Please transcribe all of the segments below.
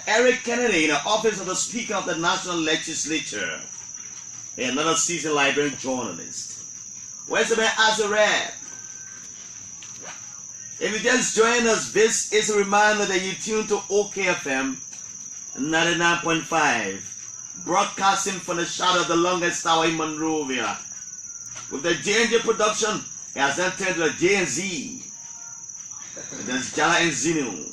Eric Kennedy in the office of the Speaker of the National Legislature. Another seasoned Liberian journalist. Where's the man Azareb? If you just join us, this is a reminder that you tune to OKFM 99.5, broadcasting from the shadow of the longest tower in Monrovia. With the J&J production, it has then turned to the J&Z. There's Jala and Zinu.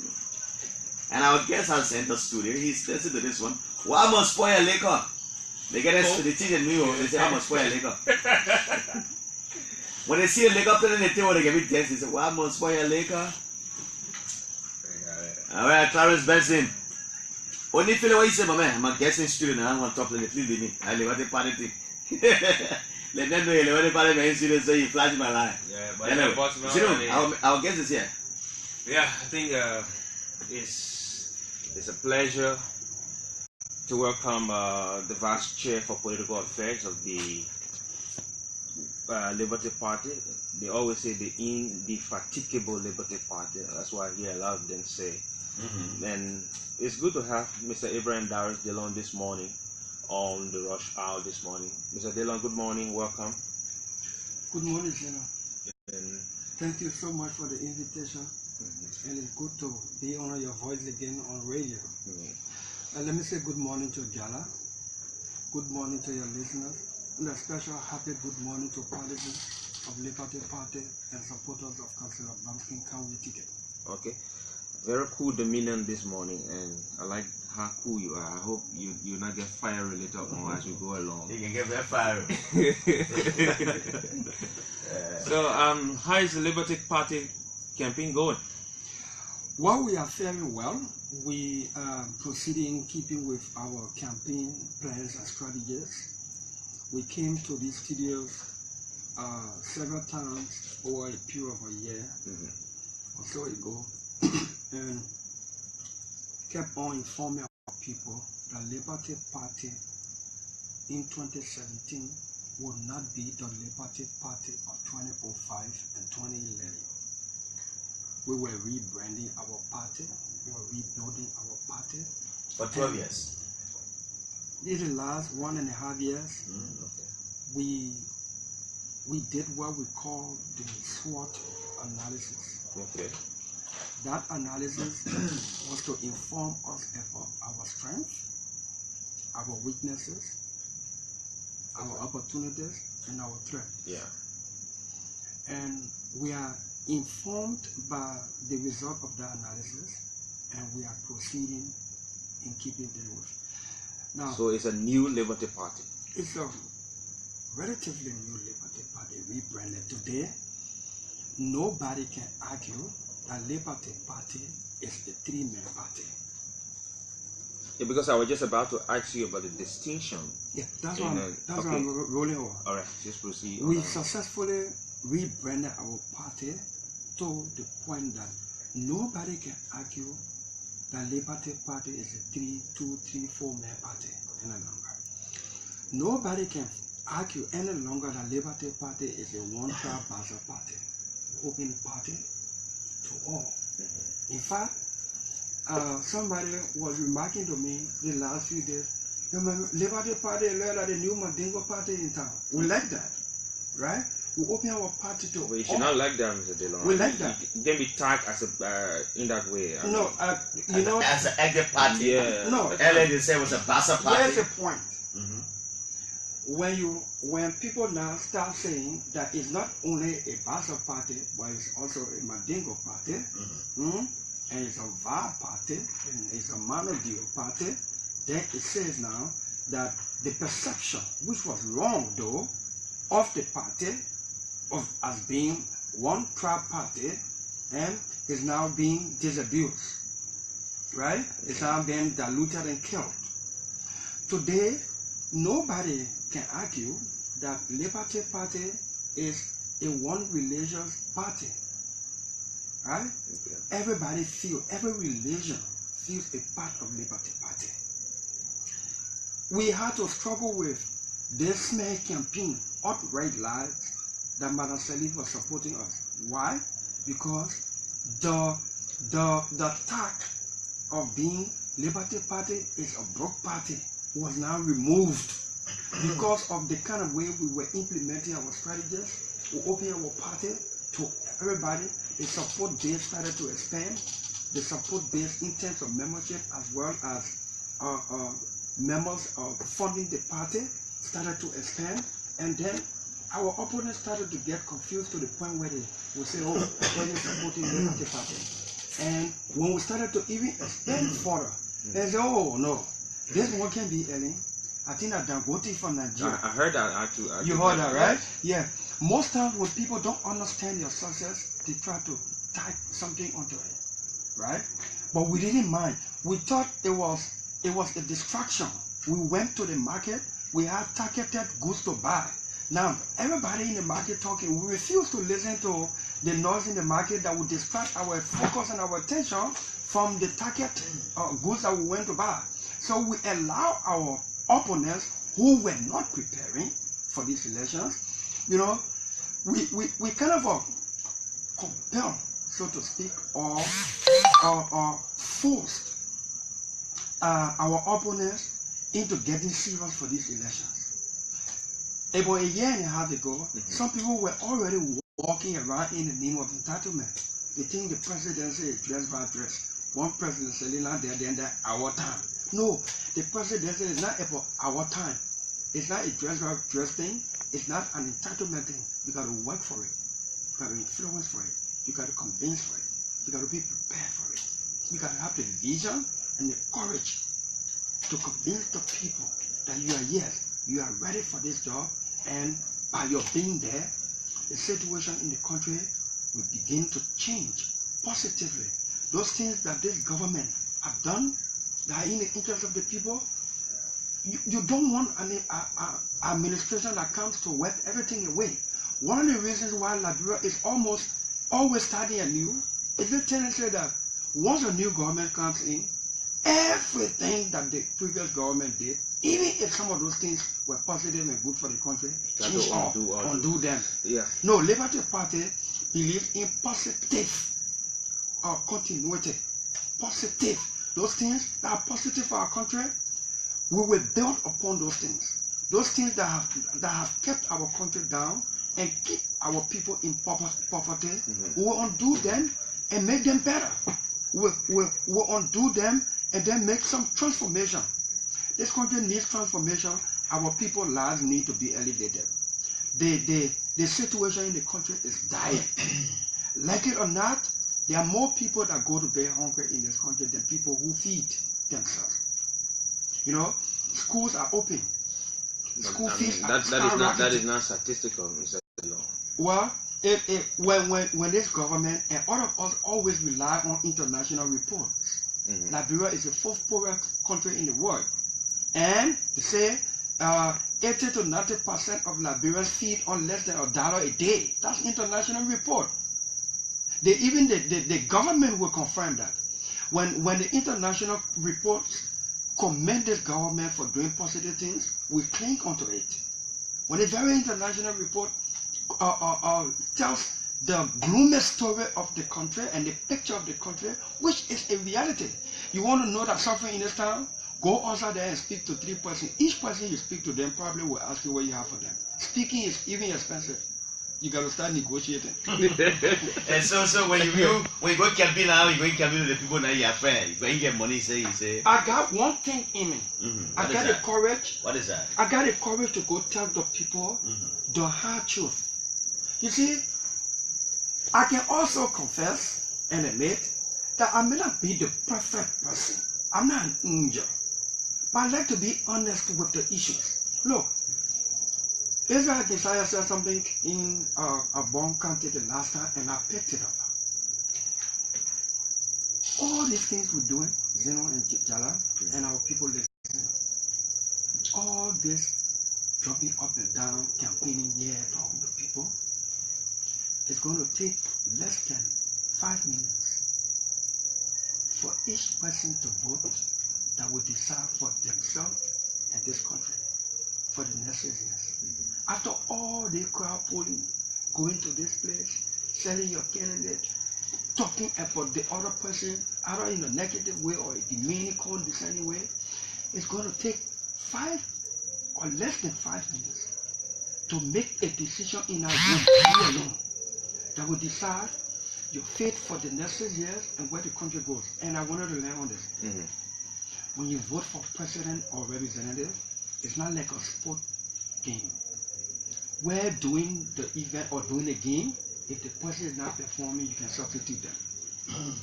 And our guest has entered the studio. He's listening to this one. Well, I'm going to spoil a liquor. They get us to the team in New York. They say, I'm going to spoil a liquor. When they see a liquor up there, they tell they give me test. They say, well, I'm going to spoil a liquor. All right, Clarence Benson. Only feel what you say, my man. I'm a guest in studio now. I'm going to talk to the please with me. I live at the party thing. Let them know you live at the party in studio, so you flash my line. Yeah, but anyway, our guest is here. Yeah, I think it's a pleasure to welcome the Vice Chair for Political Affairs of the Liberty Party. They always say the indefatigable Liberty Party. That's why I hear a lot of them say. And it's good to have Mr. Abraham Darius Dillion this morning on the rush hour this morning. Mr. Dillion, good morning. Welcome. Good morning, General. Thank you so much for the invitation. And it's good to be on your voice again on radio. And let me say good morning to Jala. Good morning to your listeners. And a special happy good morning to partisans of Liberty Party and supporters of Councillor Brumskine-Karnwea ticket. Okay. Very cool demeanor this morning, and I like how cool you are. I hope you not get fiery later on as we go along. You can get very fiery. So, how is the Liberty Party campaign going? Well, we are faring well. We are proceeding keeping with our campaign plans and strategies. We came to these studios several times over a period of a year or so ago and kept on informing our people that Liberty Party in 2017 will not be the Liberty Party of 2005 and 2011. We were rebranding our party. We were rebuilding our party. For 12 years. In the last 1.5 years, we did what we call the SWOT analysis. Okay. That analysis was to inform us about our strengths, our weaknesses, our opportunities, and our threats. Yeah. And we are informed by the result of that analysis, and we are proceeding in keeping them with. Now, So it's a new Liberty Party. it's a relatively new Liberty Party rebranded today. Nobody can argue that Liberty Party is the three-man party. Yeah, because I was just about to ask you about the distinction. Yeah, that's You what know, I'm okay. rolling over. All right, just proceed. We successfully rebranded our party to the point that nobody can argue that Liberty Party is a 4-man party any longer. Nobody can argue any longer that Liberty Party is a one-tribe party, open party to all. In fact, somebody was remarking to me the last few days, Liberty Party is like the new Mandingo party in town. We like that, right? We open our party to Well, you should not like that, Mr. Dillion. We like that. You can be tagged as a in that way. I No, mean, you know, As an active party. Yeah. no. Earlier they said it was a Bassa party. Here's the point. When people now start saying that it's not only a Bassa party, but it's also a Mandingo party, and it's a VAR party, and it's a Manodio party, then it says now that the perception, which was wrong though, of the party as being one tribe party, and is now being disabused, right? It's now being diluted and killed. Today, nobody can argue that Liberty Party is a one religious party, right? okay. Every religion feels a part of Liberty Party. We had to struggle with this smear campaign, outright lies, that Madam Salif was supporting us. Why? Because the tact of being Liberty Party is a broke party, was now removed because of the kind of way we were implementing our strategies. We opened our party to everybody. The support base started to expand. The support base in terms of membership as well as members funding the party started to expand. And then our opponents started to get confused to the point where they would say, oh, they're supporting the Liberty Party. And when we started to even expand further, they said, oh no, this one can be Ellen. I think that Dangote from Nigeria. I heard that actually. You heard that, right? Yeah. Most times when people don't understand your success, they try to type something onto it, right? But we didn't mind. We thought it was a distraction. We went to the market. We had targeted goods to buy. Now everybody in the market talking. We refuse to listen to the noise in the market that would distract our focus and our attention from the target goods that we went to buy. So we allow our opponents who were not preparing for these elections, we kind of compel, so to speak, or forced our opponents into getting serious for these elections. About a year and a half ago, some people were already walking around in the name of entitlement. They think the presidency is dress by dress. One president selling out there, then that our time. No, the presidency is not about our time. It's not a dress by dress thing. It's not an entitlement thing. You got to work for it. You got to influence for it. You got to convince for it. You got to be prepared for it. You got to have the vision and the courage to convince the people that you are, yes, you are ready for this job, and by your being there, the situation in the country will begin to change positively. Those things that this government have done that are in the interest of the people, you don't want an administration that comes to wipe everything away. One of the reasons why Liberia is almost always starting anew is the tendency that once a new government comes in, everything that the previous government did, even if some of those things were positive and good for the country, change undo them. Yeah. No, Liberty Party believes in positive continuity. Positive. Those things that are positive for our country, we will build upon those things. Those things that have kept our country down and keep our people in poverty, we will undo them and make them better. We'll undo them and then make some transformation. This country needs transformation. Our people's lives need to be elevated. The situation in the country is dying. Like it or not, there are more people that go to bed hungry in this country than people who feed themselves. Schools are open. School fees are skyrocketing. That is not statistical, Mr. Dillion. Well, when this government and all of us always rely on international reports. Liberia is the fourth poorest country in the world, and they say 80 to 90% of Liberians feed on less than $1 a day. That's international report. The government will confirm that. When the international reports commend this government for doing positive things, we cling onto it. When the very international report tells the gloomy story of the country and the picture of the country, which is a reality. You want to know that suffering in this town? Go outside there and speak to 3 persons. Each person you speak to them probably will ask you what you have for them. Speaking is even expensive. You got to start negotiating. And so when you go camping now, you go camping with the people that you are friends. When you get money, you say. I got one thing in me. I got the courage. What is that? I got the courage to go tell the people the hard truth. You see, I can also confess and admit that I may not be the perfect person. I'm not an angel. But I like to be honest with the issues. Look, Israel Desire said something in a Bon County the last time, and I picked it up. All these things we're doing, Zeno and Jala, and our people listening, all this jumping up and down, campaigning here, talking to people, it's going to take less than 5 minutes for each person to vote that will decide for themselves and this country for the next 6 years. After all the crowd polling, going to this place, selling your candidate, talking about the other person, either in a negative way or a demeaning, condescending way, it's going to take 5 or less than 5 minutes to make a decision in our room, you alone, that will decide your fate for the next 6 years and where the country goes. And I wanted to learn on this. When you vote for president or representative, it's not like a sport game. Where doing the event or doing a game, if the person is not performing, you can substitute them.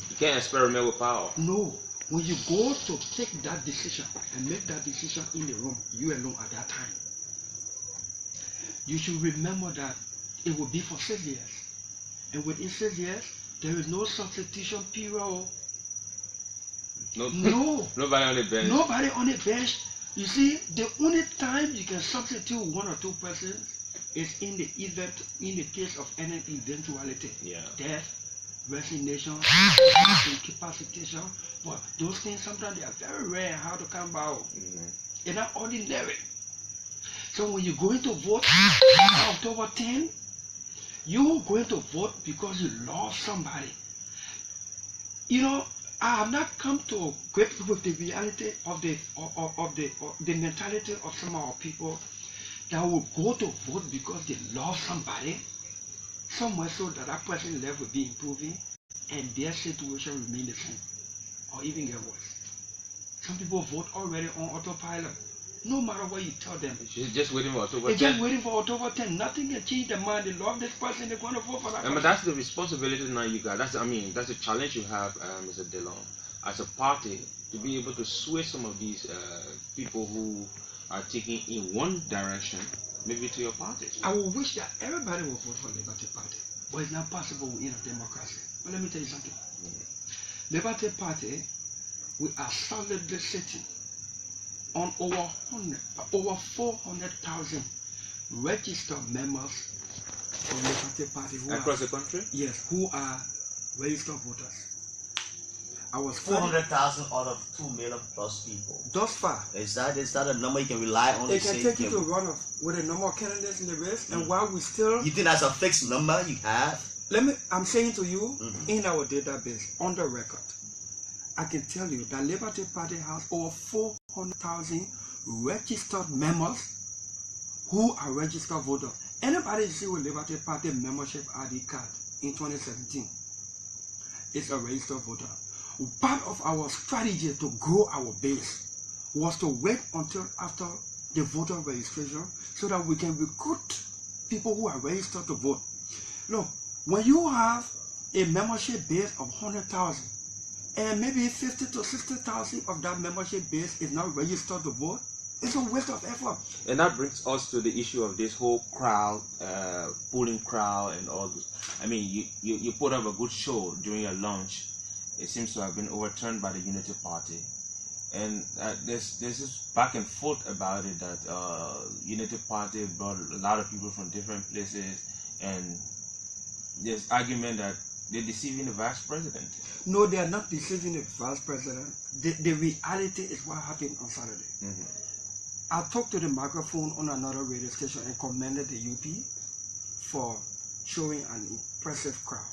You can't experiment with power. No. When you go to take that decision and make that decision in the room, you alone at that time, you should remember that it will be for 6 years. And within 6 years, there is no substitution period. No. No. Nobody on the bench. Nobody on the bench. You see, the only time you can substitute 1 or 2 persons is in the event, in the case of any eventuality. Yeah. Death, resignation, incapacitation. But those things sometimes they are very rare how to come about. They're not ordinary. So when you're going to vote on October 10, you're going to vote because you love somebody. You know, I have not come to grips with the reality of the mentality of some of our people that will go to vote because they love somebody, somewhere so that that person's life will be improving and their situation remain the same or even get worse. Some people vote already on autopilot. No matter what you tell them. She's just waiting for October 10. They're just waiting for October 10. Nothing can change their mind. They love this person. They're going to vote for that person. But that's the responsibility now you got. That's a challenge you have, Mr. Dillion, as a party, to be able to sway some of these people who are taking in one direction, maybe to your party. I would wish that everybody would vote for Liberty Party, but it's not possible in a democracy. But let me tell you something. Liberty Party, we are solidly sitting on over 400,000 registered members of Liberty Party across the country. Yes, who are registered voters. I was 400,000 out of 2 million plus people. Thus far. Is that a number you can rely on? It can take you to runoff with a number of candidates in the race, and while we still. You think that's a fixed number you have? I'm saying to you, in our database, on the record, I can tell you that Liberty Party has over 400,000 registered members who are registered voters. Anybody you see with Liberty Party membership ID card in 2017 is a registered voter. Part of our strategy to grow our base was to wait until after the voter registration so that we can recruit people who are registered to vote. Look, when you have a membership base of 100,000 and maybe 50 to 60,000 of that membership base is not registered to vote, it's a waste of effort. And that brings us to the issue of this whole crowd, polling crowd and all this. I mean, you put up a good show during your launch. It seems to have been overturned by the Unity Party. And there's this back and forth about it that Unity Party brought a lot of people from different places, and there's argument that they're deceiving the vice president. No, they are not deceiving the vice president. The reality is what happened on Saturday. I talked to the microphone on another radio station and commended the UP for showing an impressive crowd.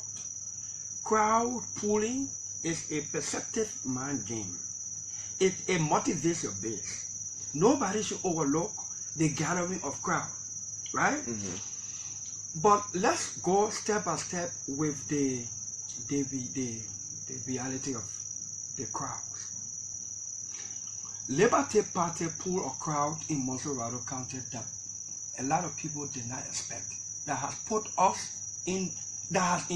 Crowd pooling is a perceptive mind game. It motivates your base. Nobody should overlook the gathering of crowd, right? But let's go step by step with the reality of the crowds. Liberty Party pulled a crowd in Monserrado County that a lot of people did not expect. That has put us in, that has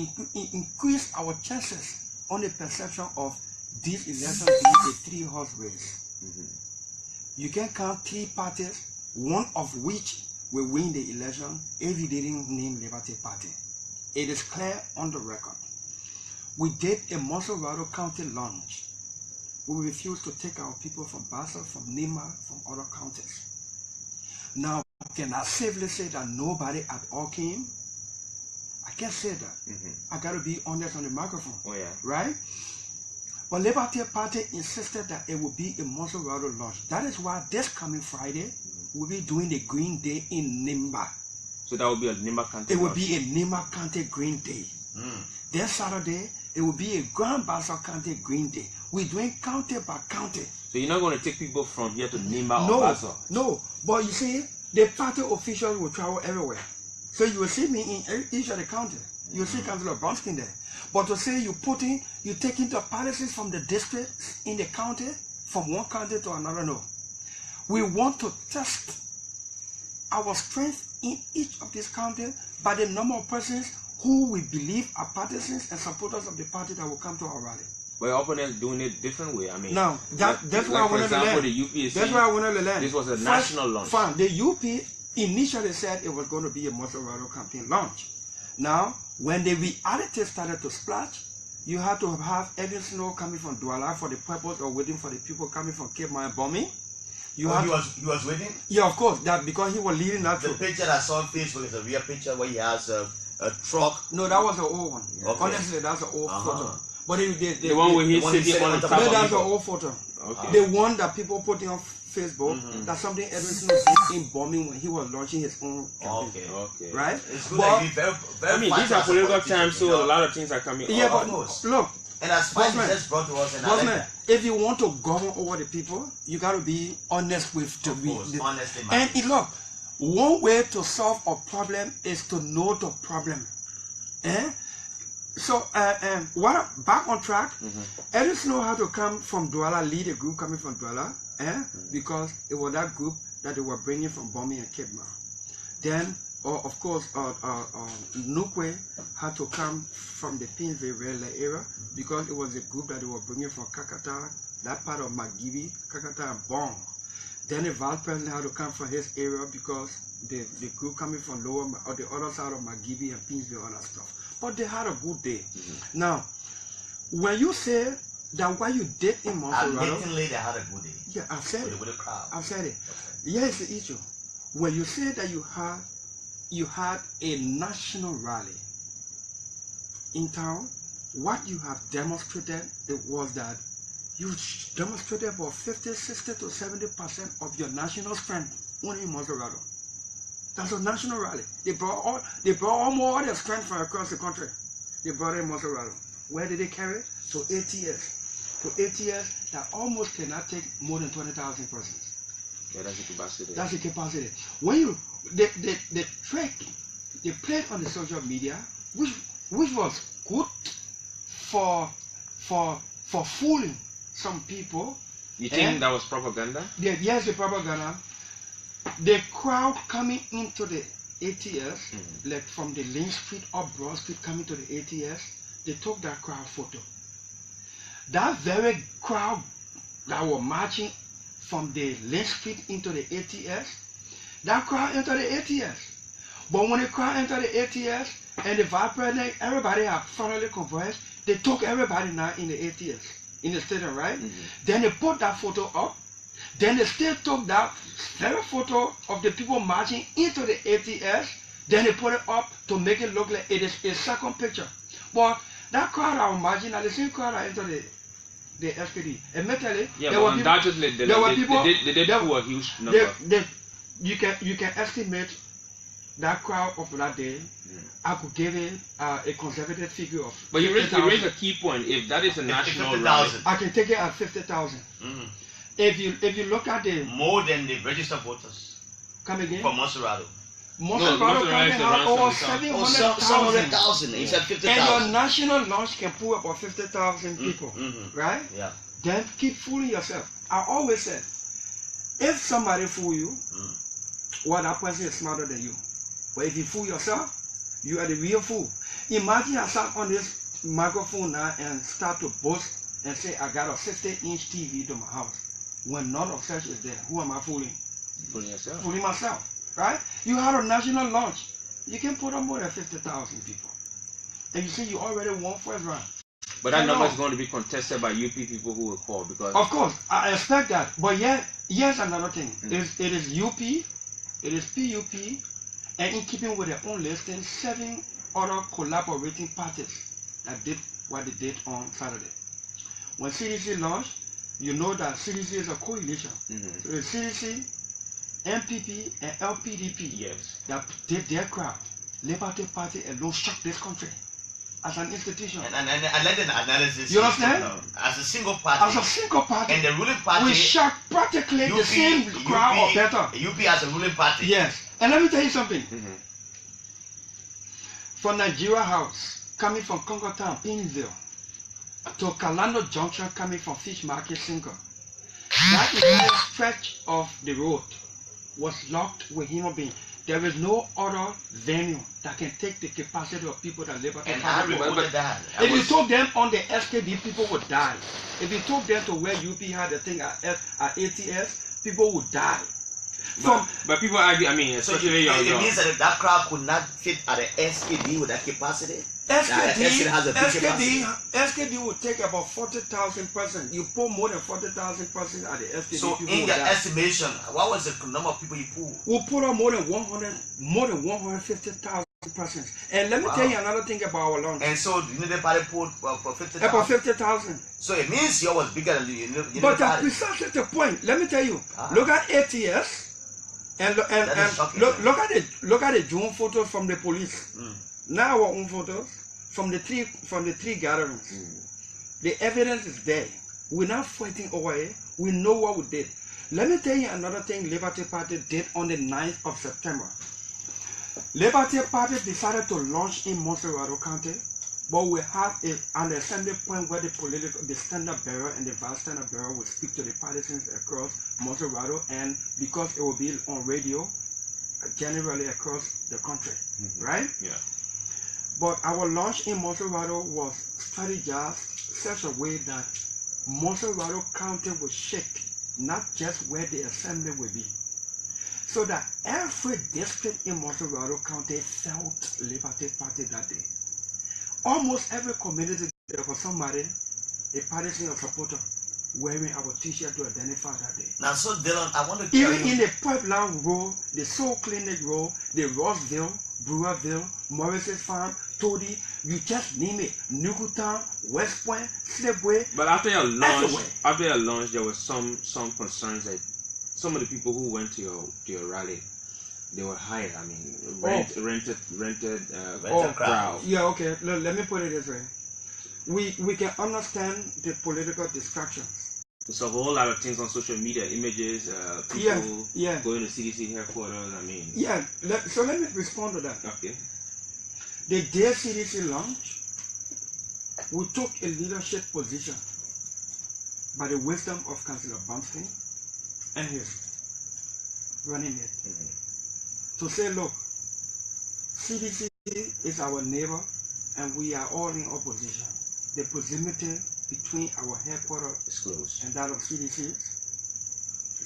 increased our chances on the perception of this election being a 3-horse race. You can count 3 parties, one of which will win the election if you didn't name Liberty Party. It is clear on the record. We did a Monserrado County launch. We refused to take our people from Basel, from Nima, from other counties. Now, can I safely say that nobody at all came? I can't say that. I got to be honest on the microphone. Oh yeah. Right? But Liberty Party insisted that it would be a Monserrado launch. That is why this coming Friday, we'll be doing the Green Day in Nimba. So that will be a Nimba County It will launch. be a Nimba County Green Day. This Saturday, it will be a Grand Bassa County Green Day. We're doing county by county. So you're not going to take people from here to Nimba or No, Bassa? no. But you see, the party officials will travel everywhere. So you will see me in each of the county. You will see Councillor Brumskine there. But to say you taking the policies from the districts in the county, from one county to another, no. We want to test our strength in each of these counties by the number of persons who we believe are partisans and supporters of the party that will come to our rally. But your opponents doing it different way. I mean, now that's why I wanted to learn. The UP that's why I wanted to learn. This was a national launch. Fine. The UP initially said it was going to be a Maserado campaign launch. Now, when the reality started to splash, you had to have Edwin Snow coming from Douala for the purpose of waiting for the people coming from Cape Mine bombing. He was waiting? Yeah, of course. That because he was leading that. The picture I saw on Facebook is a real picture where he has a truck. No, that was an old one. Okay. Honestly, that's an old photo. But the one where he's sitting on the top. No, that's an old photo. Okay. The one that people put on Facebook, that's something Edwin Snow did in bombing when he was launching his own campaign. Okay. Right? It's good that he very, very I mean, these are political times, so a lot of things are coming up. Yeah, but look. And as far as just brought to us, and if you want to govern over the people, you got to be honest with the and look, one way to solve a problem is to know the problem. So, back on track, Edwin Snow had to come from Douala, lead a group coming from Douala, because it was that group that they were bringing from bombing and Cape Mine. Then, of course, Nukwe had to come from the Pinville area because it was a group that they were bringing from Kakata, that part of Magibi, Kakata and Bong. Then the vice president had to come from his area because the group coming from lower or the other side of Magibi and Pinville, all that stuff. But they had a good day. Now, when you say that what you did in Monserrado, admittedly they had a good day. Yeah, I've said it. With a crowd. I've said it. Here's the issue. When you say that you had a national rally in town, what you have demonstrated was that you demonstrated about 50, 60 to 70% of your national strength only in Monserrado. That's a national rally. They brought almost all their strength from across the country. They brought it in Monserrado. Where did they carry it? To ATS. To ATS that almost cannot take more than 20,000 persons. Yeah, that's the capacity. That's the capacity. When the trick they played on the social media, which was good for fooling some people. You think that was propaganda? Yes, the propaganda. The crowd coming into the ATS, like from the Lynch Street or Broad Street coming to the ATS, they took that crowd photo. That very crowd that were marching from the Lynch Street into the ATS, that crowd entered the ATS. But when the crowd entered the ATS and the vice president, everybody had finally converged, they took everybody now in the ATS, in the stadium, right? Then they put that photo up. Then they still took that very photo of the people marching into the ATS. Then they put it up to make it look like it is a second picture. But that crowd that was marching, the same crowd that entered the SPD. Admittedly, yeah, there were undoubtedly people, they did pull a huge number. You can estimate that crowd of that day. I could give it a conservative figure of. But you raise a key point. If that is a national rally, I can take it at 50,000. If you look at the more than the registered voters. Come again? For Monserrado. Monserrado had over 700,000. He said 50,000. And your national launch can pull about 50,000 people, right? Yeah. Then keep fooling yourself. I always said, if somebody fool you, well, that person is smarter than you. But if you fool yourself, you are the real fool. Imagine I sat on this microphone now and start to boast and say I got a 60-inch TV to my house. When none of such is there, who am I fooling? Fooling yourself. Fooling myself, right? You had a national launch. You can put up more than 50,000 people. And you see you already won first round. But that number is going to be contested by UP people who will call because... Of course, I expect that. But here's another thing. It is UP, it is PUP, and in keeping with their own listing, 7 other collaborating parties that did what they did on Saturday. When CDC launched, you know that CDC is a coalition. So the CDC, MPP, and LPDP that did their crowd. Liberty Party alone shocked this country. as an institution. And let the analysis. You understand? As a single party. As a single party. And the ruling party. We share practically the same crowd or better. UP as a ruling party. Yes. And let me tell you something. From Nigeria House, coming from Congo Town, Pinsville, to Kalando Junction, coming from Fish Market, Single. That entire stretch of the road was locked with human beings. There is no other venue that can take the capacity of people that live at the And I remember that. If you took them on the SKD, people would die. If you took them to where UP had the thing at ATS, people would die. But people argue, I mean, especially so it means that crowd could not fit at the SKD with that capacity? SKD would take about 40,000 persons. You put more than 40,000 persons at the SKD. So in your estimation, what was the number of people you pulled? We put up more than 150,000 persons. And let me tell you another thing about our launch. And so the Unity Party pulled for 50,000? About 50,000. So it means yours was bigger than the Unity Party. But that's precisely the point. Let me tell you. Look at ATS. And look at the June photos from the police. Now our own photos from the three gatherings. The evidence is there. We're not fighting over it. We know what we did. Let me tell you another thing Liberty Party did on the 9th of September. Liberty Party decided to launch in Monserrado County, but we have an assembly point where the standard bearer and the vice standard bearer will speak to the partisans across Monserrado, and because it will be on radio, generally across the country, right? Yeah. But our launch in Monserrado was strategized such a way that Monserrado County will shake, not just where the assembly will be. So that every district in Monserrado County felt Liberty Party that day. Almost every community there was somebody, a partisan or supporter, wearing our t-shirt to identify that day. Now, so Dillion, I want to tell Even in the Puebla Road, the Soul Clinic Road, the Rossville, Brewerville, Morris's Farm, Tody, you just name it, Nukutown, West Point, Slipway. But after your launch, there was some concerns that some of the people who went to your rally, they were hired. I mean, rented crowd. Yeah, okay. Let me put it this way. We can understand the political distractions. It's a whole lot of things on social media, images, people going to CDC headquarters. I mean. Yeah. So let me respond to that. Okay. The day CDC launched, we took a leadership position by the wisdom of Councillor Brumskine and his running mate. To say, look, CDC is our neighbor and we are all in opposition. The proximity between our headquarters is close and that of CDC is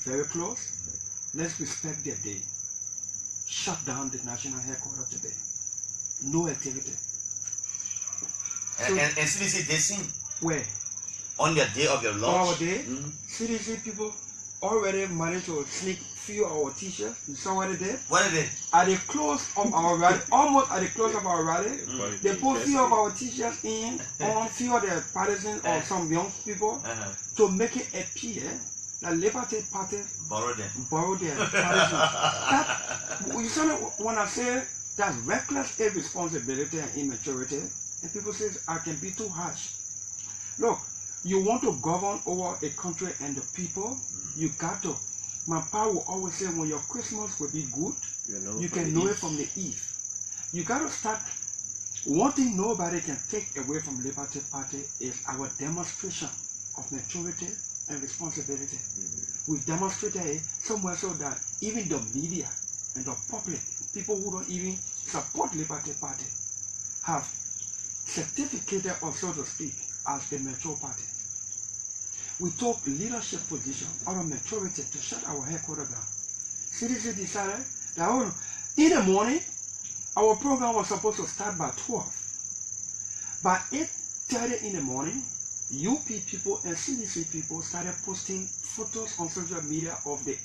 very close. Let's respect their day. Shut down the national headquarters today. No activity. And CDC, they seen? Where? On your day of your launch? On our day, CDC people already managed to sneak few of our t-shirts. You saw what they did? What did they? At the close of our rally, almost at the close of our rally, they put few of our t-shirts on few of the partisans or some young people to make it appear that Liberty Party borrowed their partisans. You saw when I say that's reckless irresponsibility and immaturity, and people say I can be too harsh. Look, you want to govern over a country and the people, you got to. My pa will always say when your Christmas will be good, you can know it from the eve. You got to start. One thing nobody can take away from Liberty Party is our demonstration of maturity and responsibility. We've demonstrated it somewhere so that even the media and the public, people who don't even support Liberty Party, have certificated us, so to speak, as the mature party. We took leadership position out of maturity to shut our headquarters down. CDC decided that in the morning, our program was supposed to start by 12. By 8:30 in the morning, UP people and CDC people started posting photos on social media of the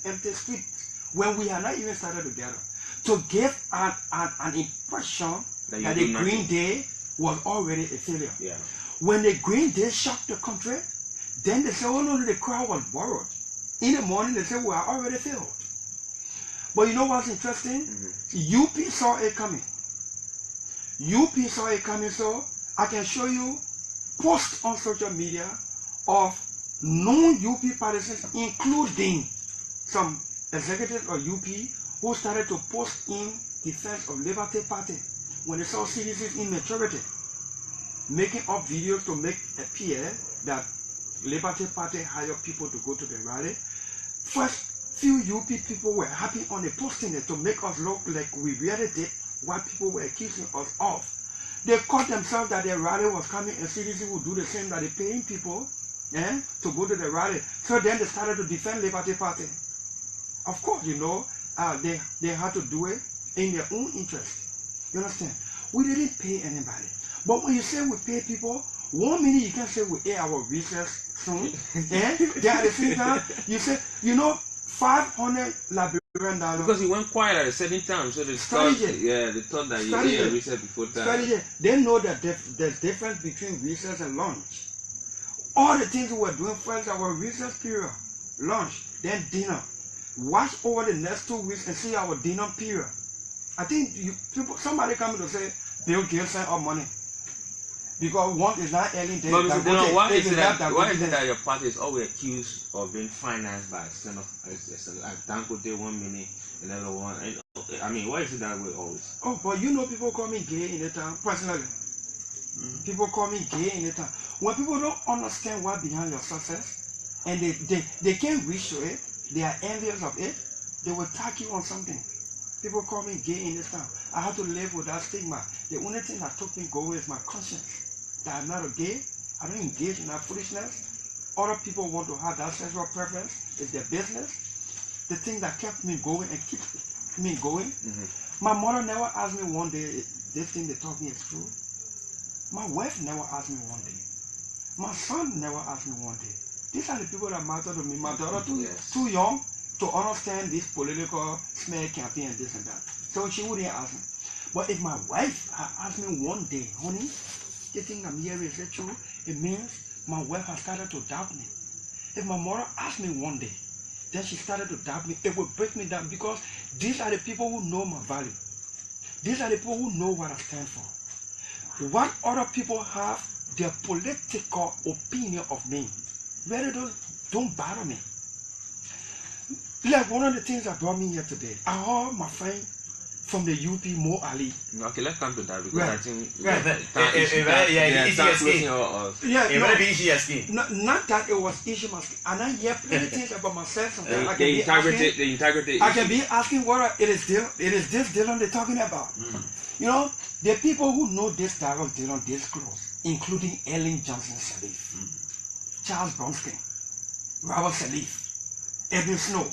empty streets when we had not even started together, to give an impression that the Green Day was already a failure. Yeah. When the Green Day shocked the country, then they said, oh no, the crowd was borrowed. In the morning, they said, we are already filled. But you know what's interesting? UP saw it coming. UP saw it coming, so I can show you posts on social media of non-UP partisans, including some executives of UP who started to post in defense of Liberty Party when they saw CDC's immaturity, making up videos to make appear that Liberty Party hired people to go to the rally. First few UP people were happy on the posting it to make us look like we really did what people were accusing us of. They caught themselves that their rally was coming and CDC would do the same, that they're paying people to go to the rally. So then they started to defend Liberty Party. Of course, you know, they had to do it in their own interest. You understand? We didn't pay anybody. But when you say we pay people, 1 minute you can say we pay our research soon. Then at the same time, you say, you know, $500 Liberian dollars. Because he went quiet at a certain time, so they thought, they thought that you did research before time. They know that there's difference between research and lunch. All the things we were doing first, our research period, lunch, then dinner. Watch over the next 2 weeks and see our dinner period. I think somebody coming to say Bill Gates sent our money because one is not earning. But Mr. Dillion, why is it that your party is always accused of being financed by like Dangote 1 minute, another one? I mean, why is it that way always? Oh, but you know, people call me gay in the town personally. People call me gay in the town. When people don't understand what's behind your success and they can't reach to it, they are envious of it, they will attack you on something. People call me gay in this town. I have to live with that stigma. The only thing that took me going is my conscience. That I'm not a gay. I don't engage in that foolishness. Other people want to have that sexual preference. It's their business. The thing that kept me going and keeps me going. My mother never asked me one day, this thing they taught me is true. My wife never asked me one day. My son never asked me one day. These are the people that matter to me. My daughter too young to understand this political smear campaign and this and that. So she wouldn't ask me. But if my wife had asked me one day, honey, the thing I'm hearing, is it true? It means my wife has started to doubt me. If my mother asked me one day, then she started to doubt me, it would break me down because these are the people who know my value. These are the people who know what I stand for. What other people have, their political opinion of me, really don't bother me. Like one of the things that brought me here today, I heard my friend from the UP, Mo Ali. Okay, let's come to that because I think not that it was easy, and I hear plenty things about myself. Sometimes I can be asking what it is this Dillion they're talking about. You know, the people who know this Darius Dillion this close, including Ellen Johnson Sirleaf, Charles Brumskine, Robert Sirleaf, Edwin Snow.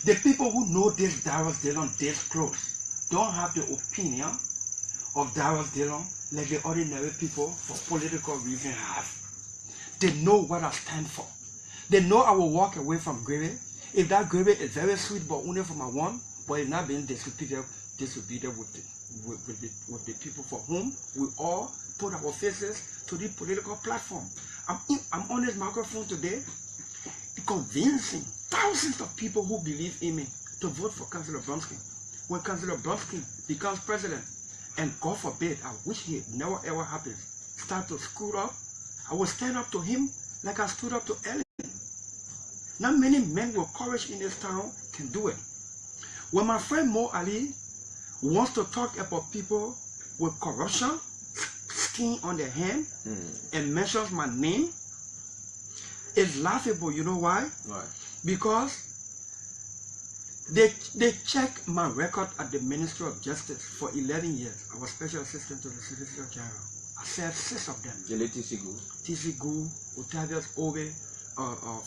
The people who know this Darius Dillion this close don't have the opinion of Darius Dillion like the ordinary people for political reasons have. They know what I stand for. They know I will walk away from gravy. If that gravy is very sweet but only for my one, but it's not being distributed with the people for whom we all put our faces to the political platform. I'm on this microphone today convincing thousands of people who believe in me to vote for Councillor Brumskine. When Councillor Brumskine becomes president, and God forbid, I wish it never ever happens, start to screw up, I will stand up to him like I stood up to Ellen. Not many men with courage in this town can do it. When my friend Mo Ali wants to talk about people with corruption, skin on their hand, and mentions my name, it's laughable. You know why? Why? Because they checked my record at the Ministry of Justice for 11 years. I was special assistant to the Solicitor General. I served 6 of them. The late TC Gu. TC Gu, Octavius Obe,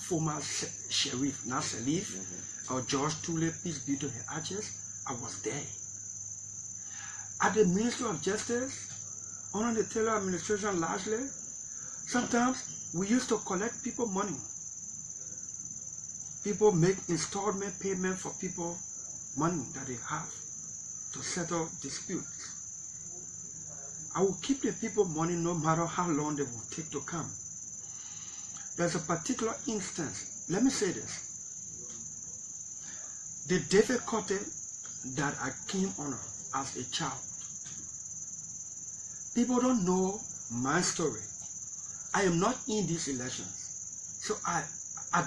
former sheriff, now Sirleaf, George Tule, peace be to the arches. I was there. At the Ministry of Justice, under the Taylor administration largely, sometimes we used to collect people money. People make installment payment for people money that they have to settle disputes. I will keep the people money no matter how long they will take to come. There's a particular instance. Let me say this. The difficulty that I came under as a child People don't know my story. I am not in these elections. So I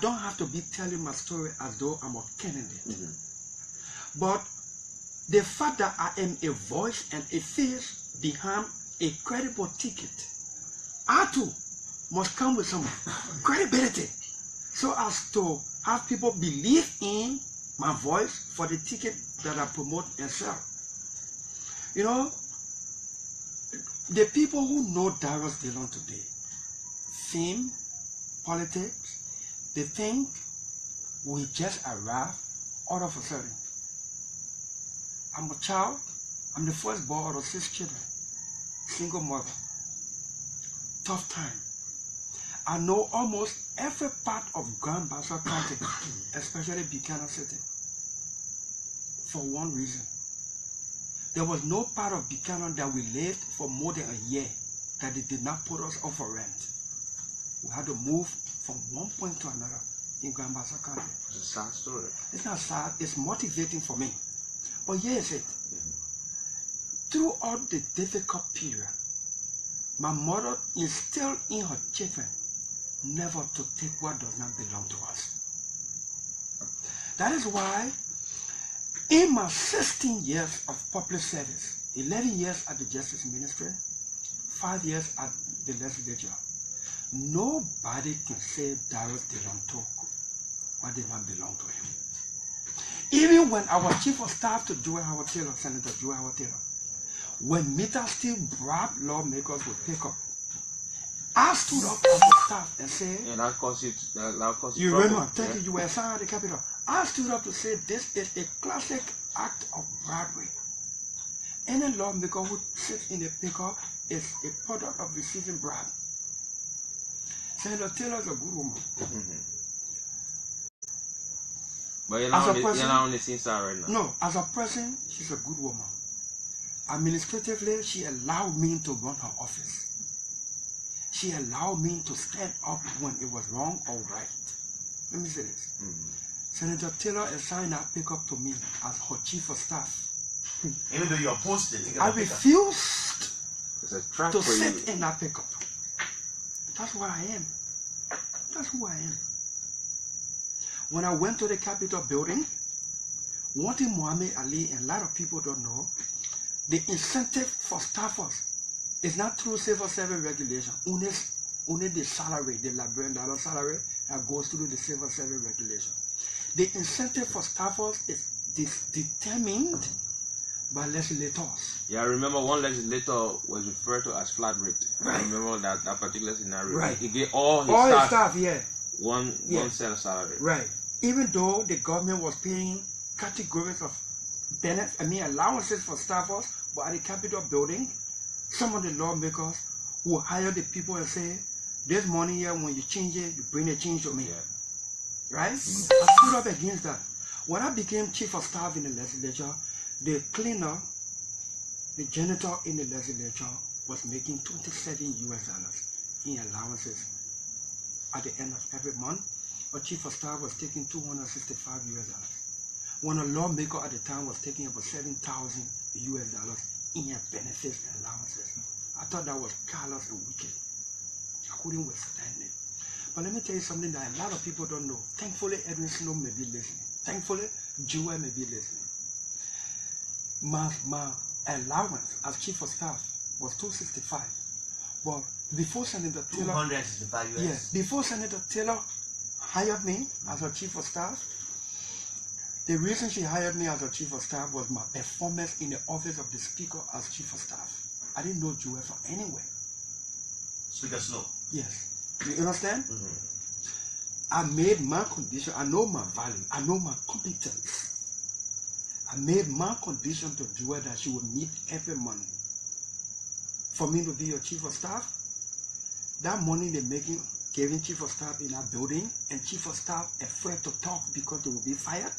don't have to be telling my story as though I'm a candidate. But the fact that I am a voice and a face behind a credible ticket, I too must come with some credibility so as to have people believe in my voice for the ticket that I promote and sell. You know, the people who know Darius Dillion today, fame, politics, they think we just arrived all of a sudden. I'm a child. I'm the firstborn of 6 children. Single mother. Tough time. I know almost every part of Grand Bassa County, especially Buchanan City, for one reason. There was no part of Buchanan that we lived for more than a year that they did not put us up for rent. We had to move from one point to another in Grand Bassa County. It's a sad story. It's not sad, it's motivating for me. But here's it. Throughout the difficult period, my mother instilled in her children never to take what does not belong to us. That is why in my 16 years of public service, 11 years at the Justice Ministry, 5 years at the legislature, nobody can say Darius Dillion took what did not belong to him. Even when our chief of staff to Joel Howard Taylor, Senator Joel Howard Taylor, when meters still bribed lawmakers would pick up, I stood up as the staff and said, and that caused you you trouble. remember, thank you, you were assigned at the Capitol. I stood up to say this is a classic act of bribery. Any lawmaker who sits in a pickup is a product of receiving bribe. Senator Taylor is a good woman. But you're not on the scene side right now. No, as a person, she's a good woman. Administratively, she allowed me to run her office. She allowed me to stand up when it was wrong or right. Let me say this. Senator Taylor assigned that pickup to me as her chief of staff. Even though you're posted, I refused to sit you. in that pickup. That's what I am. That's who I am. When I went to the Capitol building, one thing Muhammad Ali and a lot of people don't know, the incentive for staffers is not through civil service regulation. Only the salary, the Liberian dollar salary that goes through the civil service regulation. The incentive for staffers is determined by legislators. Yeah, I remember one legislator was referred to as flat rate. Right. I remember that particular scenario. Right. He gave all his staff yeah. one set of salary. Right. Even though the government was paying categories of allowances for staffers, but at the Capitol building, some of the lawmakers will hire the people and say, this money here, when you change it, you bring the change to me. Yeah. Right? I stood up against that. When I became chief of staff in the legislature, the cleaner, the janitor in the legislature was making $27 in allowances at the end of every month. A chief of staff was taking $265. When a lawmaker at the time was taking about $7,000 in benefits and allowances. I thought that was callous and wicked. I couldn't withstand it. But let me tell you something that a lot of people don't know. Thankfully, Edwin Snow may be listening. Thankfully, Joel may be listening. My allowance as chief of staff was $265. But before Senator Taylor, $265 US. yes, before Senator Taylor hired me as her chief of staff, the reason she hired me as a chief of staff was my performance in the office of the speaker as chief of staff. I didn't know Joel from anywhere. Speaker Snow. Yes. You understand? I made my condition, I know my value, I know my competence. I made my condition to Joel that she would meet every money. For me to be your chief of staff, that money they're making, giving chief of staff in that building, and chief of staff afraid to talk because they will be fired,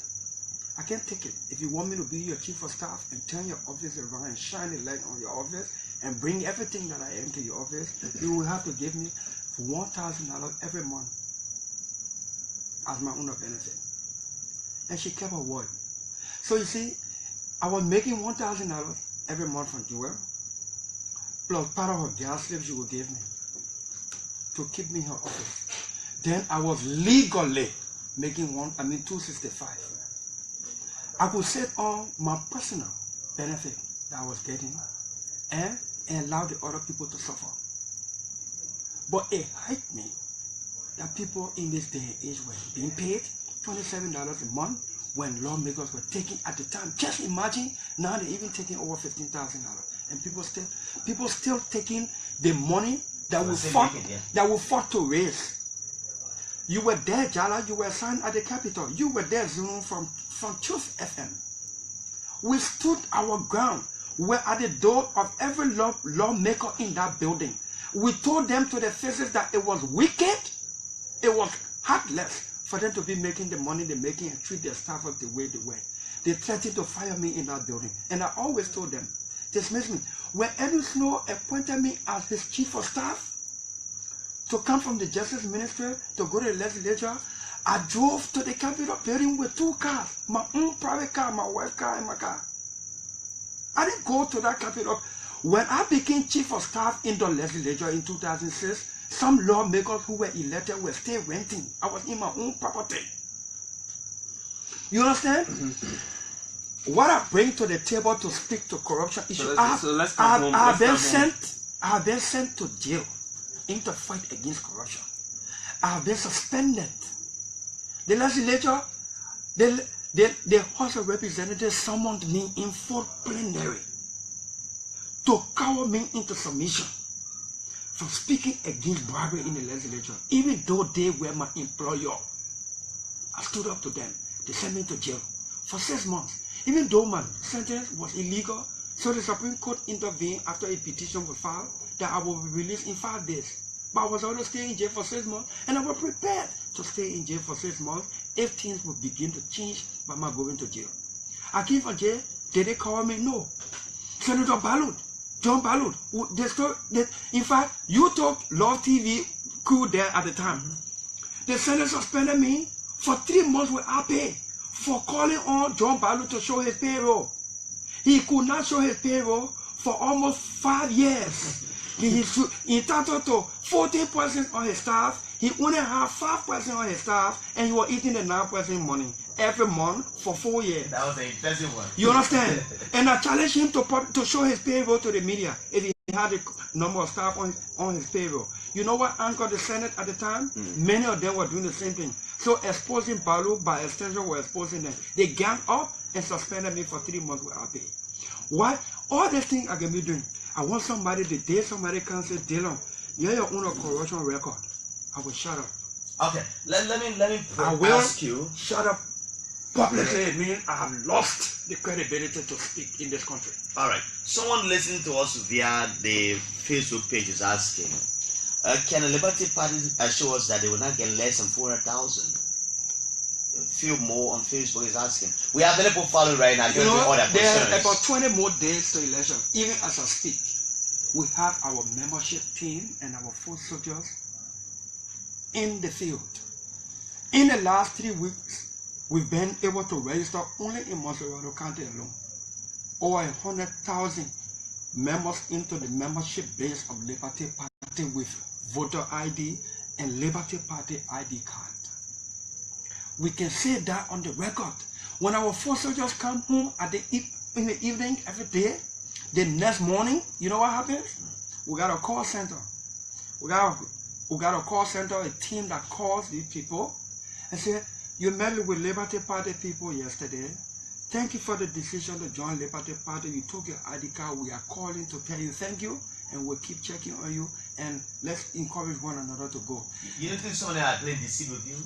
I can't take it. If you want me to be your chief of staff and turn your office around and shine the light on your office and bring everything that I am to your office, you will have to give me $1,000 every month as my own benefit. And she kept her word. So you see, I was making $1,000 every month from Joel, plus part of her gas slip she would give me to keep me in her office. Then I was legally making $265. I could set on my personal benefit that I was getting and allow the other people to suffer. But it hurt me that people in this day and age were being paid $27 a month when lawmakers were taking at the time. Just imagine now they're even taking over $15,000, and people still taking the money that we fought to raise. You were there, Jala. You were assigned at the Capitol. You were there, Zoom from Truth FM. We stood our ground. We're at the door of every lawmaker in that building. We told them to their faces that it was wicked, it was heartless for them to be making the money they're making and treat their staff the way they were. They threatened to fire me in that building. And I always told them, dismiss me. When Edwin Snow appointed me as his chief of staff to come from the Justice Ministry to go to the legislature, I drove to the Capitol building with 2 cars, my own private car, my wife's car, and my car. I didn't go to that Capitol. When I became chief of staff in the legislature in 2006, some lawmakers who were elected were still renting. I was in my own property. You understand? What I bring to the table to speak to corruption issues, I have been sent to jail in the fight against corruption. I have been suspended. The legislature, the House of Representatives summoned me in full plenary to cower me into submission for speaking against bribery in the legislature. Even though they were my employer, I stood up to them. They sent me to jail for 6 months. Even though my sentence was illegal, so the Supreme Court intervened after a petition was filed that I will be released in 5 days. But I was already staying in jail for 6 months, and I was prepared to stay in jail for 6 months if things would begin to change by my going to jail. I came from jail. Did they call me? No. Senator Ballot, John Ballot, in fact, you took Love TV crew there at the time. The Senate suspended me for 3 months without pay for calling on John Ballot to show his payroll. He could not show his payroll for almost 5 years. He is entitled to 14% on his staff. He only had 5% on his staff, and he was eating the 9% money every month for 4 years. That was an impressive one. You understand? And I challenged him to show his payroll to the media if he had a number of staff on his payroll. You know what anchored the Senate at the time? Many of them were doing the same thing. So exposing Balu, by extension, were exposing them. They ganged up and suspended me for 3 months without pay. Why? All these things I can be doing. I want somebody, the day somebody can say, Dillion, you're your own corruption record, I will shut up. Okay, let me I will ask you. Shut up publicly. It means I have lost the credibility to speak in this country. All right. Someone listening to us via the Facebook page is asking, can the Liberty Party assure us that they will not get less than 400,000? A few more on Facebook is asking. We have many people following right now. You know, there are about 20 more days to election. Even as I speak, we have our membership team and our foot soldiers in the field. In the last 3 weeks, we've been able to register only in Monterey County alone over 100,000 members into the membership base of Liberty Party with voter ID and Liberty Party ID card. We can say that on the record. When our foot soldiers come home in the evening every day, the next morning, you know what happens? We got a call center. We got a call center, a team that calls these people and say, you met with Liberty Party people yesterday. Thank you for the decision to join Liberty Party. You took your ID card. We are calling to tell you thank you, and we'll keep checking on you, and let's encourage one another to go. You don't think somebody had played deceit with you?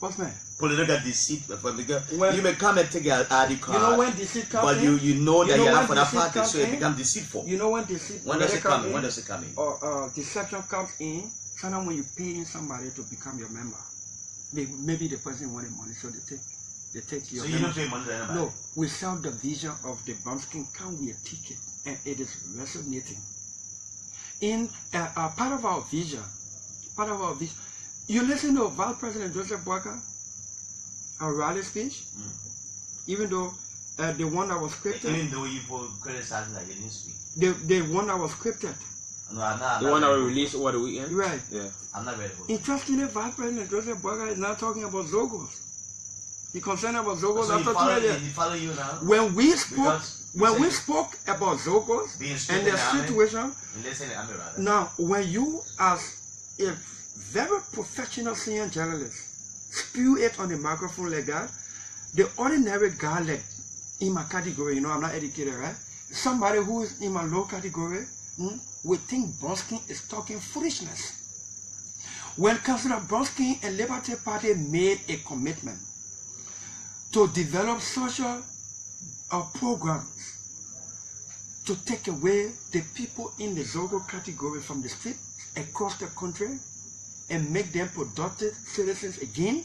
What's man? Political deceit. You may come and take your ID card. You know when deceit comes but in? you know that you're not for that party, so it becomes deceitful. You know when deceit When does it come in? When does it come in? Or deception comes in, sometimes when you pay in somebody to become your member. Maybe the person wanted money, so they take your So you don't pay money to anybody? No, we sell the vision of the Brumskine-Karnwea ticket, and it is resonating. In part of our vision, you listen to Vice President Joseph Boyka, our rally speech, even though The one that was scripted. Even though you criticize like a newspeak. The one that was scripted. No, I'm not. The one that was released over the weekend? Right. Yeah. I'm not ready for it. Interestingly, Vice President Joseph Boakai is now talking about Zogos. He concerned about Zogos So after 2 years. he follow you now? When we spoke, Because spoke about Zogos and the situation, listen, I'm rather. now when you as a very professional senior journalist spew it on the microphone like that, the ordinary guy like in my category, I'm not educated, right? Somebody who is in my low category will think Brumskine is talking foolishness. When Councillor Brumskine and Liberty Party made a commitment to develop social programs to take away the people in the Zogo category from the street across the country and make them productive citizens again,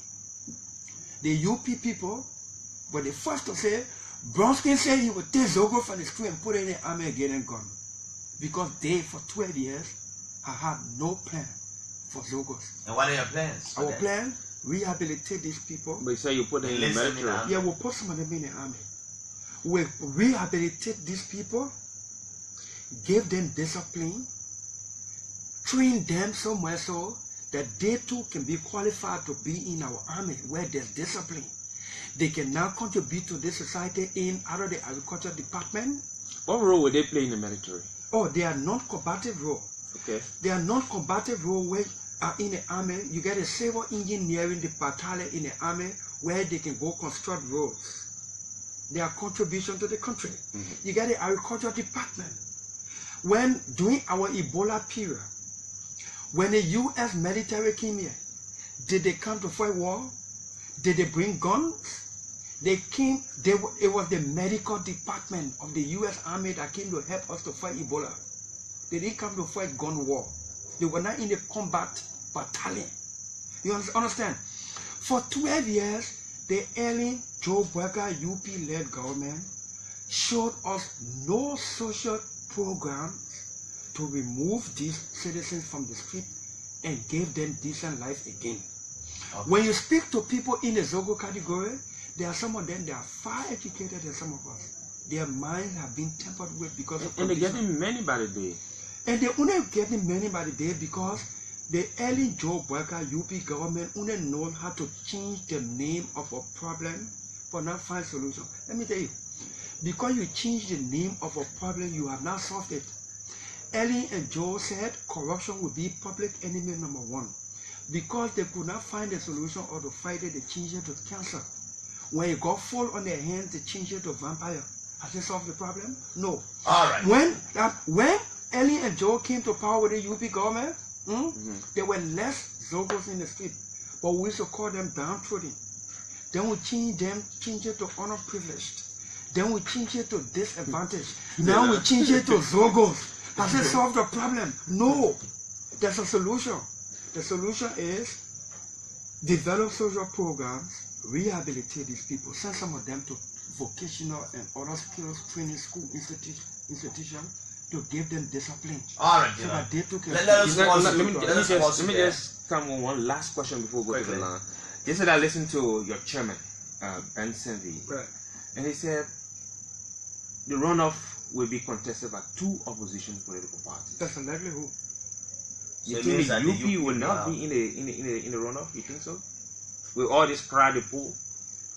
the UP people were the first to say, Brumskine said he would take Zogo from the street and put it in the army again and gone. Because they, for 12 years, have had no plan for Zogos. And what are your plans? Our plan, rehabilitate these people. But you say you put them in the military. Yeah, we'll put some of them in the army. We rehabilitate these people, give them discipline, train them somewhere so that they too can be qualified to be in our army where there's discipline. They can now contribute to this society in out of the agriculture department. What role would they play in the military? Oh, they are non-combative role. Okay. They are non-combative role where in the army, you get a civil engineering battalion in the army where they can go construct roads. Their contribution to the country. You get the agriculture department. When during our Ebola period, when the U.S. military came here, did they come to fight war? Did they bring guns? They came. It was the medical department of the U.S. Army that came to help us to fight Ebola. They didn't come to fight gun war. They were not in the combat battalion. You understand? For 12 years, the early Joe Boakai UP-led government showed us no social programs to remove these citizens from the street and give them decent life again. Okay. When you speak to people in the Zogo category, there are some of them that are far educated than some of us. Their minds have been tampered with because of and they're getting many by the day. And they're only getting many by the day because the early Joe Boakai UP government only knows how to change the name of a problem but not find solution. Let me tell you, because you change the name of a problem, you have not solved it. Ellie and Joe said corruption would be public enemy number one. Because they could not find a solution or to fight it, they changed it to cancer. When it got full on their hands, they changed it to vampire. Has it solved the problem? No. All right. When Ellie and Joe came to power with the UP government, there were less Zogos in the street, but we used to call them downtrodden. Then we change it to underprivileged. Then we change it to disadvantaged. Now we change it to Zogos. Has it solved the problem? No. There's a solution. The solution is develop social programs, rehabilitate these people, send some of them to vocational and other skills training school institution to give them discipline. All right, so that they too can. Let me just come on one last question before we go to the line. Yesterday I listened to your chairman, Ben Senvi, right, and he said the runoff will be contested by two opposition political parties. That's a likelihood. You think the UP will not be in the runoff? You think so? Will all this crowded pool?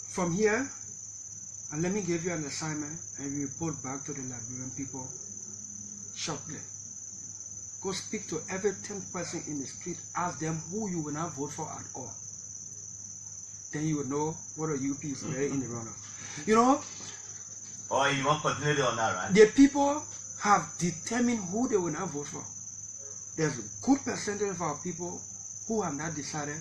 From here, and let me give you an assignment and report back to the Liberian people shortly. Go speak to every 10th person in the street, ask them who you will not vote for at all. Then you will know what a UP is really in the runoff. You know? Oh, you want continuity on that, right? The people have determined who they will not vote for. There's a good percentage of our people who have not decided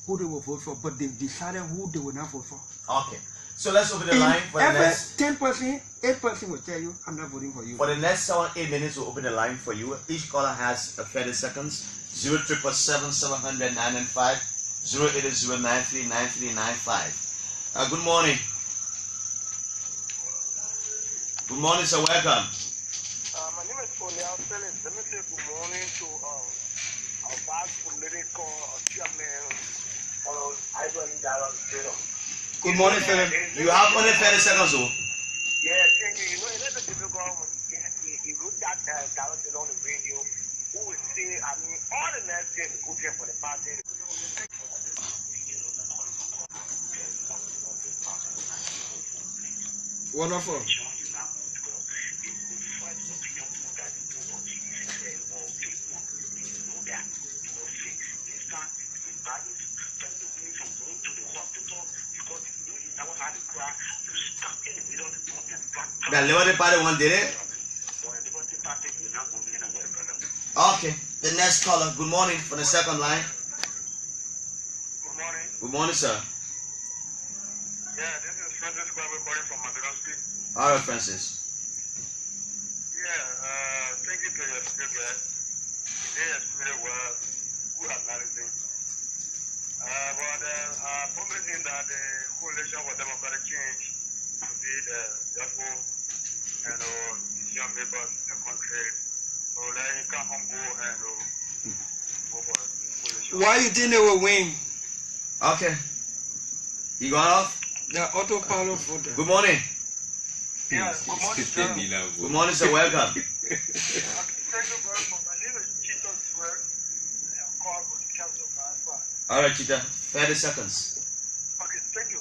who they will vote for, but they've decided who they will not vote for. Okay. So let's open the line for the next 10%, 8% will tell you, I'm not voting for you. For the next 7-8 minutes, we'll open the line for you. Each caller has 30 seconds. 077-700-995, 080-93-9395. Good morning. Good morning, sir. Welcome. My name is Olial Phillips. Let me say good morning to our vast political chairman, Ivan Darius. Good morning, Philip. You have only 30 seconds, though. Yeah, thank you. You know, it's a little difficult when he wrote that directed on the radio. Who would say, I mean, all the next day is good here for the party. Wonderful. The Liberty Party one did it? Okay. The next caller. Good morning for the second line. Good morning. Good morning, sir. Yeah, this is Francis calling from Brumskine. All right, Francis. Yeah, thank you for your speaker. Today is very well. Good analysis. But promising that the coalition for democratic change to be the devil and young members in the country. So that you can humble and go for the coalition. Why you think they will win? Okay. You going off? The autopilot voter. Good morning. Yeah, good morning, sir. Good morning, sir. Welcome. Thank you very much. My name is Chito Swear. I'm called for the council of Alpha. All right, Chita. 30 seconds. Okay, thank you.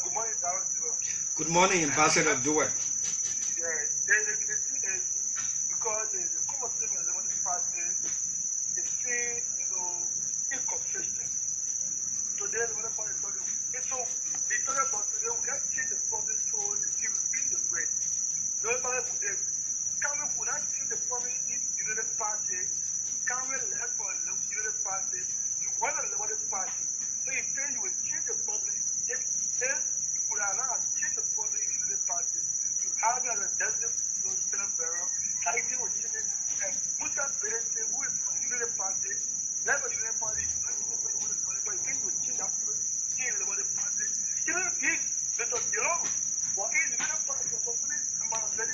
Good morning, Darius. Good morning, Ambassador Duet. Yeah, the thing is, because the common civil liberty party is still, inconsistent. Today, the other party told you, so they talk about today, we can't change the province to the team in the brain. No matter who they can we not change the province in the United Party, can we let for the United Party, you want a Liberty Party. So you say you will change the province, if you could allow us to change the province in the United Party, you have a representative to Senate Bureau, I deal with change and put that better say who is for the United Party, let the United Party, but you think we change that province in the Liberty Party. You don't think that the Dillion, what is the United Party for something about 2005,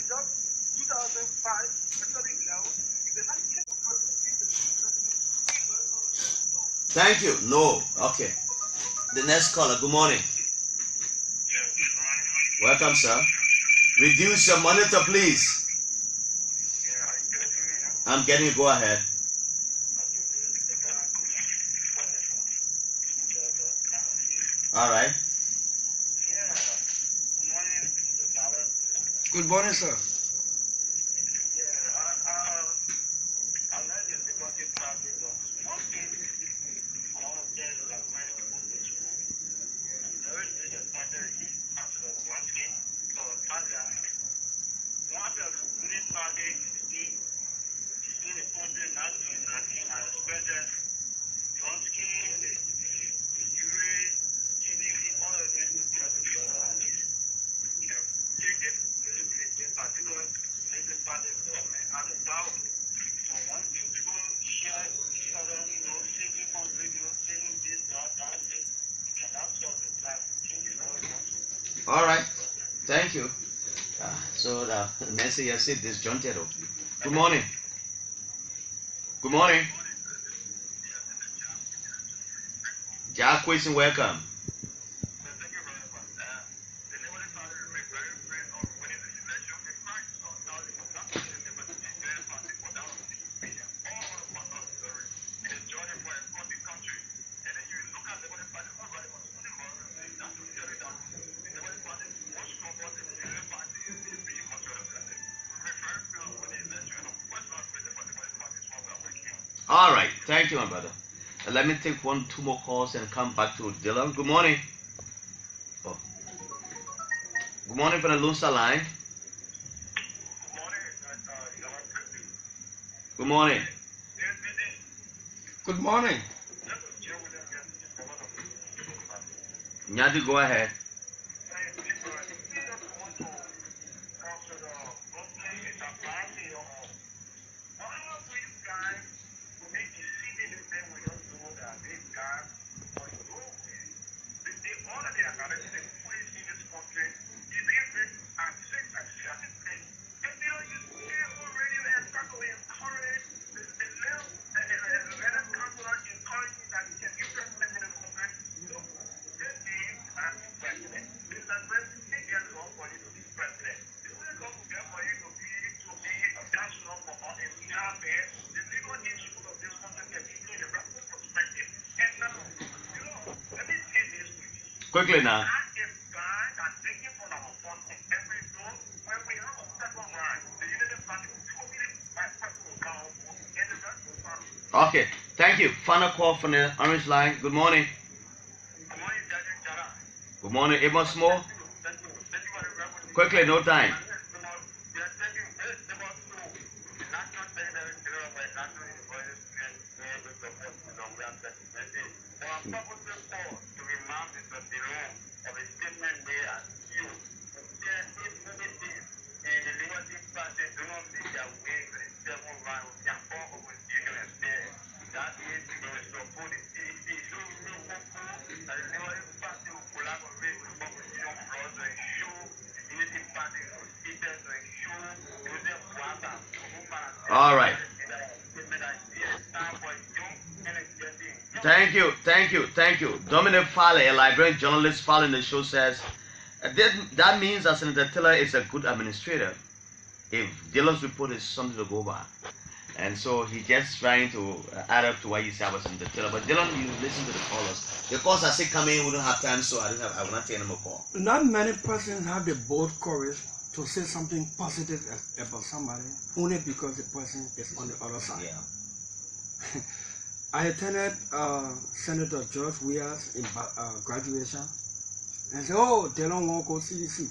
actually now, if they not change the province, Thank you. No. Okay. The next caller. Good morning. Welcome, sir. Reduce your monitor, please. I'm getting you. Go ahead. All right. Good morning, sir. All right. Thank you. So the message I said disjointed. Good morning. Good morning. Jack Question, welcome. All right. Thank you, my brother. Let me take two more calls and come back to Dillion. Good morning. Oh. Good morning from the Lunsa line. Good morning. Good morning. Nyadi, go ahead. Quickly now. Okay, thank you. Final call from the orange line. Good morning. Good morning. Amos More. Quickly, no time. All right. Thank you. Dominic Fale, a Liberian journalist following the show, says that means that Senator Taylor is a good administrator. If Dillon's report is something to go by, and so he's just trying to add up to what you said about Senator Taylor. But Dillon, you listen to the callers. The calls are still coming. We don't have time, so I will not take any more call. Not many persons have the bold courage to say something positive about somebody only because the person is on the other side. Yeah. I attended Senator George Weah's graduation and said, "Oh, they don't want to go CDC.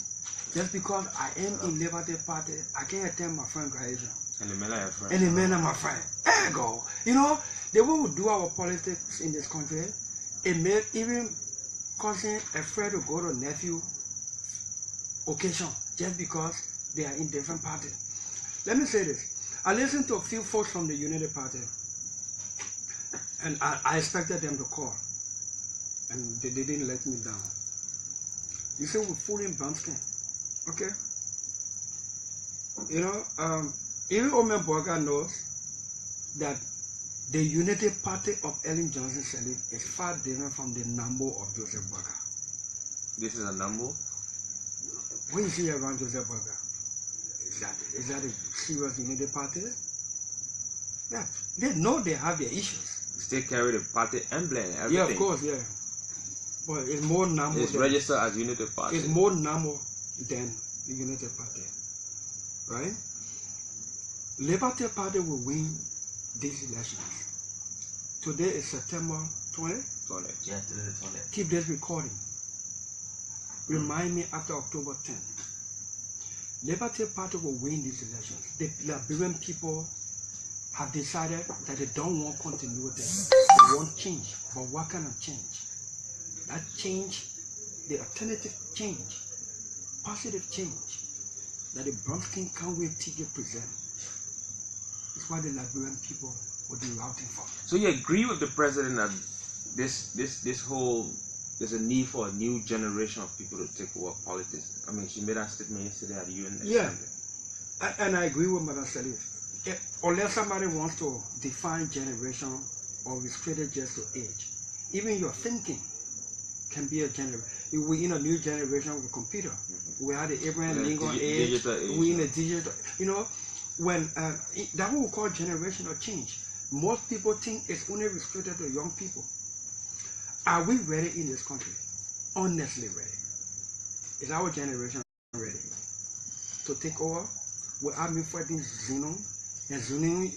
Just because I am in Liberty Party, I can't attend my friend's graduation." And the men are your friend. And the men are my friend. There you go. You know, the way we do our politics in this country, it made even cousin afraid to go to nephew occasion just because they are in different parties. Let me say this. I listened to a few folks from the United Party, and I expected them to call, and they didn't let me down. You say we're fooling Brumskine, okay? You know, even Omen Borga knows that the Unity Party of Ellen Johnson Sirleaf is far different from the Nambo of Joseph Borga. This is a Nambo? When you see around Joseph Borga, is that a serious Unity Party? Yeah, they know they have their issues. Still carry the party emblem, everything. Yeah, of course, yeah. But it's more Nambo. It's registered as Unity Party. It's more Nambo than the Unity Party, right? Liberty Party will win these elections. Today is September 20. Yeah, today is 20. Keep this recording. Remind me after October 10. Liberty Party will win these elections. The Liberian people have decided that they don't want continuity. They want change. But what kind of change? That change, the alternative change, positive change that the Brumskine-Karnwea ticket presents. It's what the Liberian people would be routing for. So you agree with the president that this whole there's a need for a new generation of people to take over politics? I mean, she made that statement yesterday at the UN. Yeah, and I agree with Madam Sirleaf. Unless somebody wants to define generation or restrict it just to age, even your thinking can be a generation. We in a new generation with computer. We had the Abraham Lincoln age. We in a digital. You know. When that what we call generational change, most people think it's only restricted to young people. Are we ready in this country? Honestly ready? Is our generation ready to take over? Without me fighting Zeno, and Zeno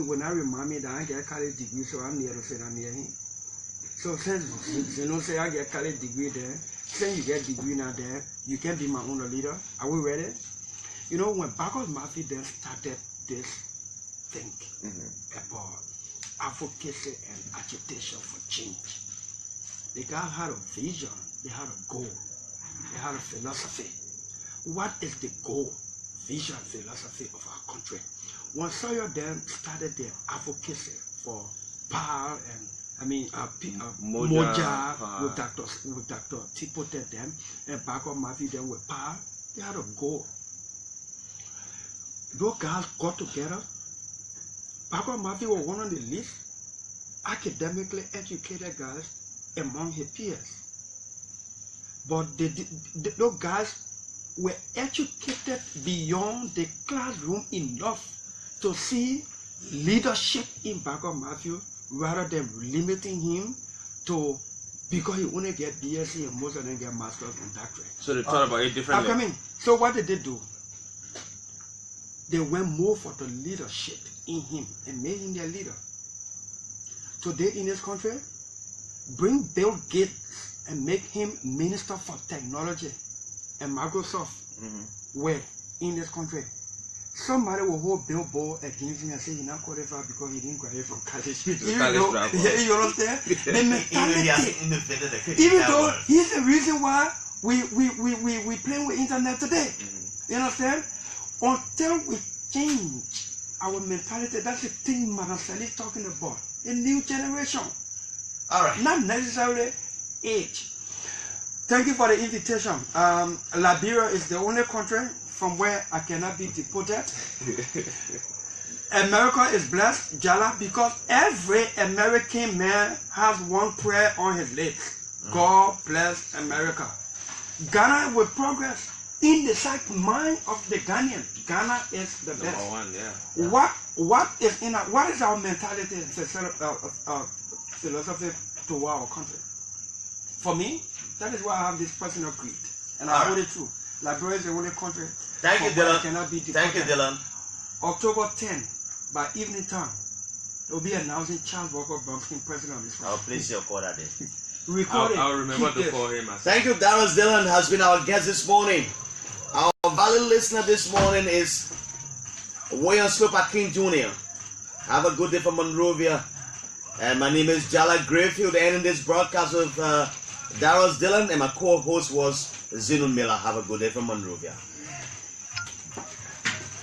when I remind me that I get a college degree, so I'm near to say I'm near him. So since Zeno say I get a college degree there, since you get a degree now there, you can be my own leader. Are we ready? You know, when Bacchus Murphy then started this thing about advocacy and agitation for change, the guy had a vision, they had a goal, they had a philosophy. What is the goal, vision, philosophy of our country? When Sawyer then started their advocacy for power and Moja with Dr. Tipote them, and Bacchus Murphy then with power, they had a goal. Those guys got together. Bacchus Murphy was one of the least academically educated guys among his peers. But those guys were educated beyond the classroom enough to see leadership in Bacchus Murphy rather than limiting him to because he only get BSc and most of them get masters and doctorate. So they thought about it differently. I'm coming. So what did they do? They went more for the leadership in him and made him their leader. Today in this country, bring Bill Gates and make him Minister for Technology and Microsoft were in this country. Somebody will hold billboard against him and say he's not qualified because he didn't graduate from college. You understand? The mentality. Even though he's the reason why we playing with internet today. You understand? Until we change our mentality, that's the thing Madam Sally is talking about. A new generation. All right. Not necessarily age. Thank you for the invitation. Liberia is the only country from where I cannot be deported. America is blessed, Jala, because every American man has one prayer on his lips. God bless America. Ghana will progress in the sight mind of the Ghanaian. Ghana is the best. Number one, yeah. What is our mentality and philosophy to our country? For me, that is why I have this personal creed, and I hold it true. Liberia is the only country. Thank you, Dillion. Cannot be Thank you, Dillion. October 10, by evening time, they will be announcing Charles Walker Brumskine president of this country. I'll place your call that day. I'll remember to call him. Thank you, Darius. Dillion has been our guest this morning. Our valued listener this morning is William Sloper King Jr. Have a good day from Monrovia. And my name is Jala Grayfield, ending this broadcast with Darius Dillion, and my co-host was Zeno Miller. Have a good day from Monrovia.